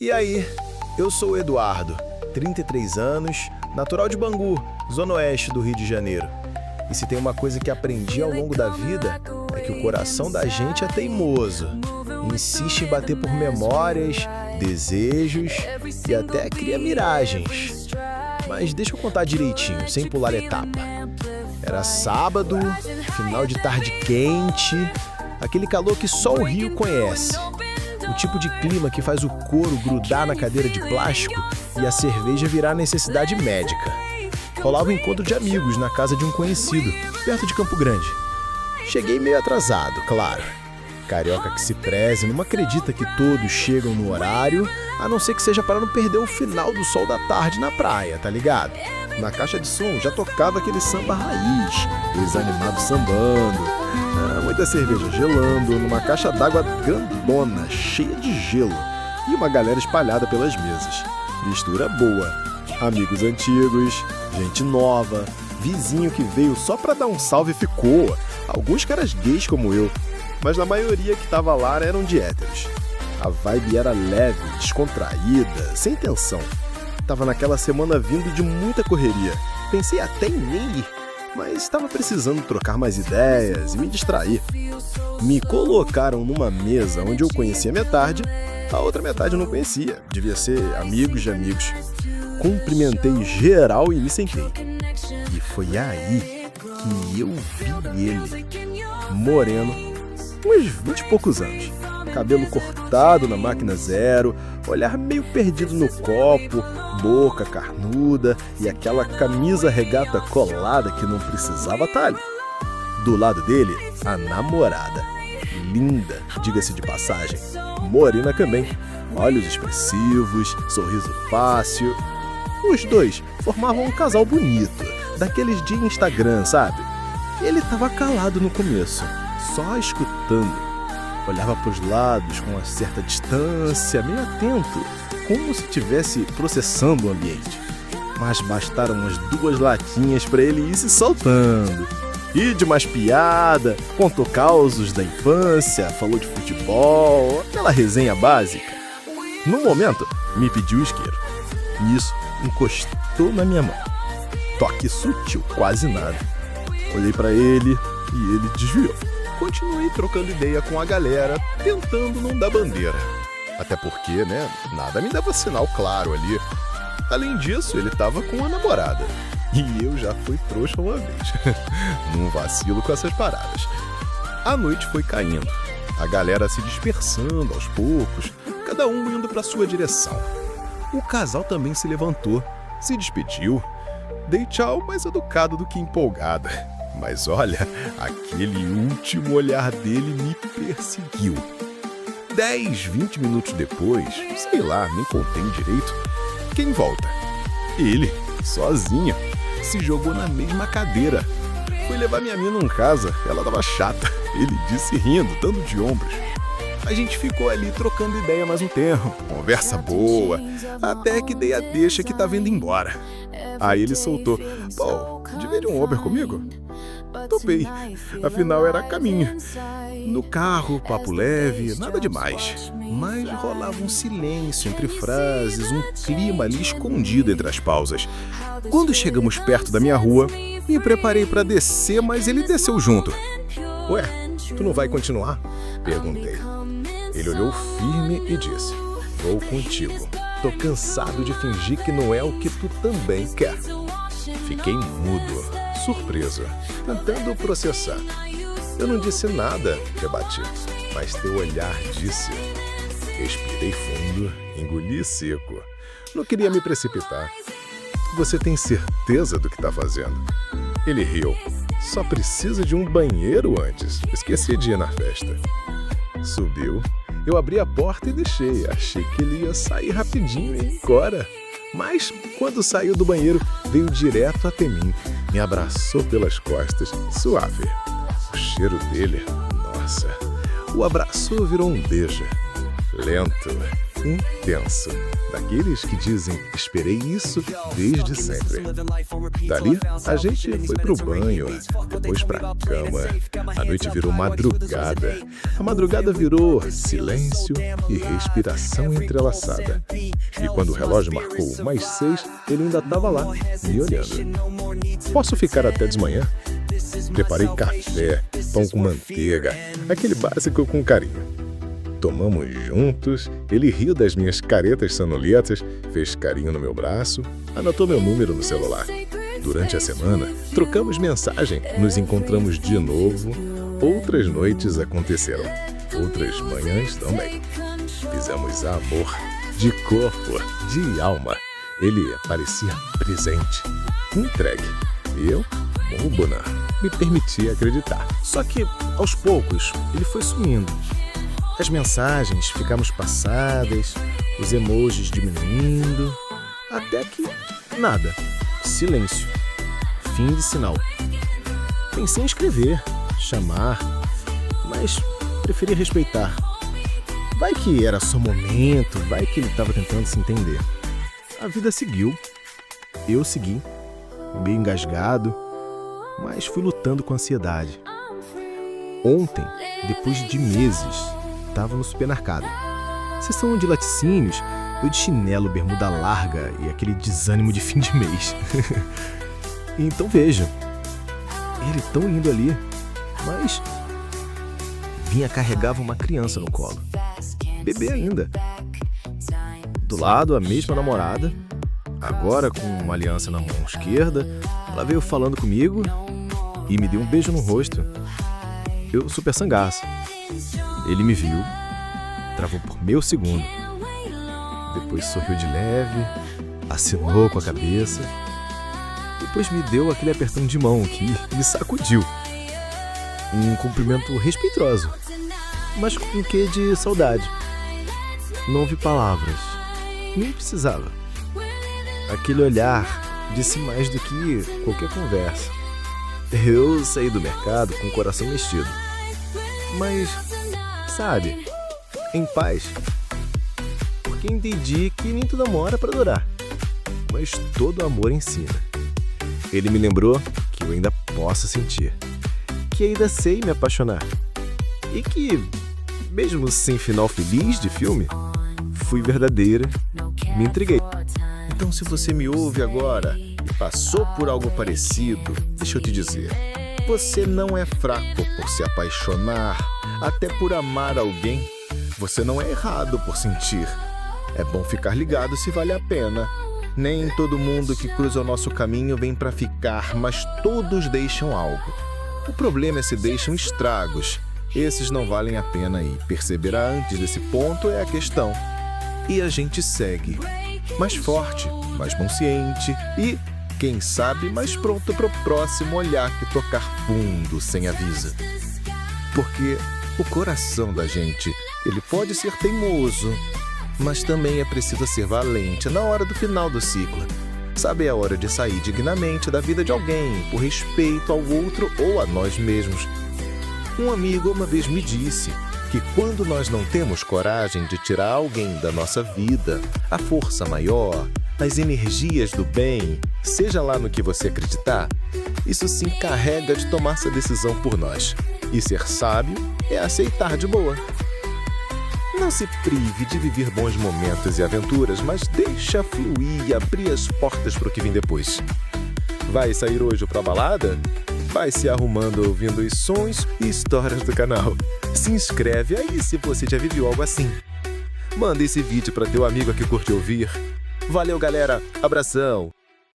E aí, eu sou o Eduardo, 33 anos, natural de Bangu, zona oeste do Rio de Janeiro. E se tem uma coisa que aprendi ao longo da vida, é que o coração da gente é teimoso. Insiste em bater por memórias, desejos e até cria miragens. Mas deixa eu contar direitinho, sem pular etapa. Era sábado, final de tarde quente, aquele calor que só o Rio conhece. O tipo de clima que faz o couro grudar na cadeira de plástico e a cerveja virar necessidade médica. Rolava um encontro de amigos na casa de um conhecido, perto de Campo Grande. Cheguei meio atrasado, claro. Carioca que se preze não acredita que todos chegam no horário, a não ser que seja para não perder o final do sol da tarde na praia, tá ligado? Na caixa de som já tocava aquele samba raiz, os animados sambando. Muita cerveja gelando, numa caixa d'água grandona, cheia de gelo, e uma galera espalhada pelas mesas. Mistura boa. Amigos antigos, gente nova, vizinho que veio só pra dar um salve e ficou. Alguns caras gays como eu, mas na maioria que tava lá eram de héteros. A vibe era leve, descontraída, sem tensão. Tava naquela semana vindo de muita correria. Pensei até em nem ir, mas estava precisando trocar mais ideias e me distrair. Me colocaram numa mesa onde eu conhecia metade, a outra metade eu não conhecia. Devia ser amigos de amigos. Cumprimentei geral e me sentei. E foi aí que eu vi ele. Moreno, uns 20 e poucos anos. Cabelo cortado na máquina zero, olhar meio perdido no copo, boca carnuda e aquela camisa regata colada que não precisava estar ali. Do lado dele, a namorada. Linda, diga-se de passagem. Morena também. Olhos expressivos, sorriso fácil. Os dois formavam um casal bonito, daqueles de Instagram, sabe? Ele estava calado no começo, só escutando. Olhava para os lados com uma certa distância, meio atento, como se estivesse processando o ambiente. Mas bastaram umas 2 latinhas para ele ir se soltando. E de mais piada, contou causos da infância, falou de futebol, aquela resenha básica. No momento, me pediu o isqueiro. Nisso, encostou na minha mão. Toque sutil, quase nada. Olhei para ele e ele desviou. Continuei trocando ideia com a galera, tentando não dar bandeira. Até porque, nada me dava sinal claro ali. Além disso, ele tava com a namorada. E eu já fui trouxa uma vez. Não vacilo com essas paradas. A noite foi caindo. A galera se dispersando aos poucos, cada um indo para sua direção. O casal também se levantou, se despediu. Dei tchau mais educado do que empolgada. Mas olha, aquele último olhar dele me perseguiu. 10, 20 minutos depois, sei lá, nem contei direito, quem volta? Ele, sozinho, se jogou na mesma cadeira. Fui levar minha mina em casa, ela tava chata. Ele disse rindo, dando de ombros. A gente ficou ali trocando ideia mais um tempo, conversa boa, até que dei a deixa que tava indo embora. Aí ele soltou: "Pô, divide um Uber comigo?" Topei, afinal era caminho. No carro, papo leve, nada demais. Mas rolava um silêncio entre frases, um clima ali escondido entre as pausas. Quando chegamos perto da minha rua, me preparei para descer, mas ele desceu junto. "Ué, tu não vai continuar?" Perguntei. Ele olhou firme e disse: "Vou contigo. Tô cansado de fingir que não é o que tu também quer." Fiquei mudo, surpreso, tentando processar. Eu não disse nada, rebati, mas teu olhar disse. Respirei fundo, engoli seco. Não queria me precipitar. "Você tem certeza do que tá fazendo?" Ele riu. "Só precisa de um banheiro antes. Esqueci de ir na festa." Subiu. Eu abri a porta e deixei. Achei que ele ia sair rapidinho e ir embora. Mas, quando saiu do banheiro, veio direto até mim. Me abraçou pelas costas, suave. O cheiro dele, nossa. O abraço virou um beijo. Lento, intenso, daqueles que dizem, esperei isso desde sempre. Dali, a gente foi pro banho, depois pra cama. A noite virou madrugada. A madrugada virou silêncio e respiração entrelaçada. E quando o relógio marcou mais 6, ele ainda estava lá, me olhando. Posso ficar até de manhã? Preparei café, pão com manteiga, aquele básico com carinho. Tomamos juntos, ele riu das minhas caretas sonolentas, fez carinho no meu braço, anotou meu número no celular. Durante a semana, trocamos mensagem, nos encontramos de novo. Outras noites aconteceram, outras manhãs também. Fizemos amor, de corpo, de alma. Ele parecia presente, entregue. E eu, bobo, me permiti acreditar. Só que, aos poucos, ele foi sumindo. As mensagens ficamos passadas, os emojis diminuindo, até que nada. Silêncio. Fim de sinal. Pensei em escrever, chamar, mas preferi respeitar. Vai que era só momento, vai que ele estava tentando se entender. A vida seguiu. Eu segui, meio engasgado, mas fui lutando com a ansiedade. Ontem, depois de meses, estava no supermercado. Sessão de laticínios, eu de chinelo, bermuda larga e aquele desânimo de fim de mês. Então veja, ele tão lindo ali, mas vinha carregava uma criança no colo. Bebê ainda. Do lado, a mesma namorada, agora com uma aliança na mão esquerda. Ela veio falando comigo e me deu um beijo no rosto. Eu super sangaço. Ele me viu, travou por meio segundo. Depois sorriu de leve, acenou com a cabeça. Depois me deu aquele apertão de mão que me sacudiu. Um cumprimento respeitoso, mas com um quê de saudade. Não ouvi palavras, nem precisava. Aquele olhar disse mais do que qualquer conversa. Eu saí do mercado com o coração mexido. Mas, sabe, em paz. Porque entendi que nem todo amor é para durar, mas todo amor ensina. Ele me lembrou que eu ainda posso sentir, que ainda sei me apaixonar. E que, mesmo sem final feliz de filme, fui verdadeira, me entreguei. Então, se você me ouve agora e passou por algo parecido, deixa eu te dizer, você não é fraco por se apaixonar, até por amar alguém. Você não é errado por sentir. É bom ficar ligado se vale a pena. Nem todo mundo que cruza o nosso caminho vem para ficar, mas todos deixam algo. O problema é se deixam estragos. Esses não valem a pena e perceber antes desse ponto é a questão. E a gente segue. Mais forte, mais consciente e, quem sabe, mais pronto para o próximo olhar que tocar fundo sem aviso. Porque o coração da gente, ele pode ser teimoso, mas também é preciso ser valente na hora do final do ciclo. Sabe, é a hora de sair dignamente da vida de alguém, por respeito ao outro ou a nós mesmos. Um amigo uma vez me disse que quando nós não temos coragem de tirar alguém da nossa vida, a força maior, as energias do bem, seja lá no que você acreditar, isso se encarrega de tomar essa decisão por nós. E ser sábio é aceitar de boa. Não se prive de viver bons momentos e aventuras, mas deixa fluir e abrir as portas para o que vem depois. Vai sair hoje pra balada? Vai se arrumando ouvindo os sons e histórias do canal. Se inscreve aí se você já viveu algo assim. Manda esse vídeo para teu amigo que curte ouvir. Valeu, galera. Abração.